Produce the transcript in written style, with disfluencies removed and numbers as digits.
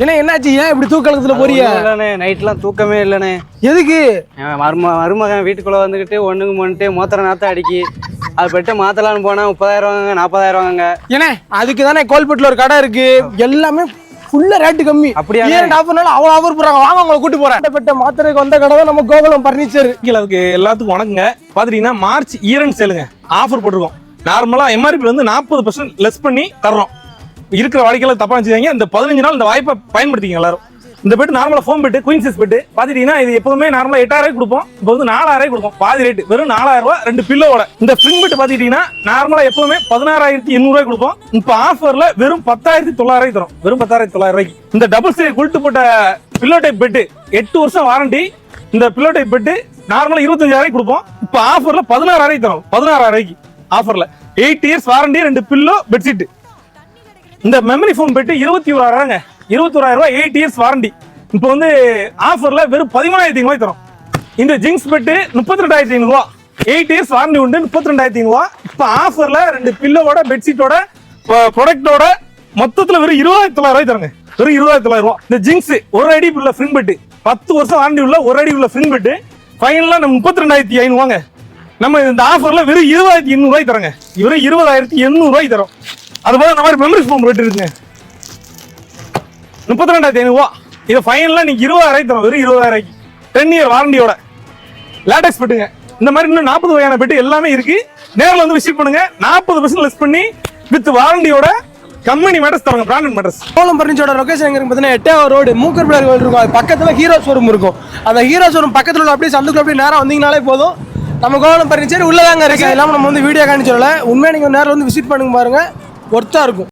ஏன்னா என்னாச்சு? ஏன் இப்படி தூக்கலத்துல போறியா? இல்லண்ணே, நைட்லாம் தூக்கமே இல்லண்ணே. எதுக்கு? மருமகன் வீட்டுக்குள்ள வந்துகிட்டு ஒண்ணுக்கு மொன்ட்டு மோத்திர நாத்தம் அடிக்கி. அது பெட்டு மாத்தலான்னு போனா 30,000 வாங்க, 40,000 வாங்க. ஏன்னா அதுக்கு தானே கோல்பேட்டில் ஒரு கடை இருக்கு, எல்லாமே ஃபுல்லா ரேட்டு கம்மி. அப்படியே அவ்வளோ ஆஃபர் போறாங்க. வாங்க உங்களை கூட்டு போறேன். பெட்ட மாத்திரைக்கு வந்த கடை தான் நம்ம கோகுலம் பர்னிச்சர். அதுக்கு எல்லாத்துக்கும் வணக்கங்க. பாத்துட்டீங்கன்னா மார்ச் ஈரண்ட் சேலுங்க, ஆஃபர் போட்டிருக்கோம். நார்மலா எம்ஆர்பி வந்து 40% லெஸ் பண்ணி தர்றோம். இருக்கிற வாடிக்கையாளர் தப்பா நினைச்சுக்காங்க. இந்த 15 நாள் இந்த வாய்ப்பை பயன்படுத்திங்க எல்லாரும். இந்த பெட் நார்மலா foam bed, queen size bed பாத்துட்டீங்கன்னா இது எப்பவுமே நார்மலா 8,000 கொடுப்போம். இப்போ வந்து 4,000 கொடுப்போம். பாதி ரேட் வெறும் 4,000 ரூபாய். 2 பில்லோட. இந்த ஸ்ப்ரிங் பெட் பாத்துட்டீங்கன்னா நார்மலா எப்பவுமே 16,800 கொடுப்போம். இப்போ ஆஃபர்ல வெறும் 10,900 தரும். வெறும் 10,900. இந்த டபுள் சைடு குல்ட்டு போட்ட பில்லோ டைப் பெட் 8 வருஷம் வாரண்டி. இந்த பில்லோ டைப் பெட் நார்மலா 25,000 கொடுப்போம். இப்போ ஆஃபர்ல 16,000 தரும். 16,000 ஆஃபர்ல 8 இயர்ஸ் வாரண்டி, 2 பில்லோ பெட்ஷீட். இந்த மெமரி ஃபோன் பெட்டு 21,000. 21,000 ரூபாய், 8 இயர்ஸ் வாரண்டி. இப்போ வந்து ஆஃபர்ல வெறும் 13,500 தரும். இந்த ஜிங்ஸ் பெட்டு 32,500, 8 இயர்ஸ் வாரண்டி உண்டு. 32,500. இப்போ ஆஃபர்ல 2 பில்லோட பெட்ஷீட்டோட ப்ராடக்டோட மொத்தத்துல வெறும் 20,900 தருங்க. வெறும் 20,900. இந்த ஜிங்ஸ் 1 அடி உள்ள ஃப்ரிங் பெட்டு 10 வருஷம் வாரண்டி உள்ள 1 அடி உள்ள ஃப்ரிங் பெட்டு ஃபைனலா நம்ம 32,500. நம்ம இந்த ஆஃபர்ல வெறும் 20,800 தரங்க. வெறும் 20,800 தரும். அதுபோல இந்த மாதிரி மெமரி ஃபோன் பெட் இருக்குங்க 32,500. இது ஃபைனலா நீங்க 20,000 தரும். வெறும் 20,000. 10 இயர் வாரண்டியோட லேட்டக்ஸ் பெட்டுங்க. இந்த மாதிரி இன்னும் 40 வகையான பெட்டு எல்லாமே இருக்கு. நேரில் வந்து விசிட் பண்ணுங்க. 40% லெஸ் பண்ணி வித் வாரண்டியோட கம்பெனி மேட்டர்ஸ் தராங்க. Branded matters. கோகுலம் பர்னிச்சரோட லொகேஷன் எங்க பார்த்தீங்கன்னா 8வது ரோடு மூக்கர் பிள்ளையார் கோயில் இருக்கும். அது பக்கத்துல ஹீரோ ஷோரூம் இருக்கும். அந்த ஹீரோ ஷோரூம் பக்கத்துல உள்ள அப்படியே சந்துக்குள்ள அப்படியே நேரம் வந்தீங்கனாலே போதும். நம்ம கோகுலம் பர்னிச்சர் உள்ளதாங்க இருக்கு. இல்லாம நம்ம வந்து வீடியோ காணிச்சோம்ல, உண்மையா நீங்க நேரில் வந்து விசிட் பண்ணுங்க, பாருங்க ஒர்த்தா இருக்கும்.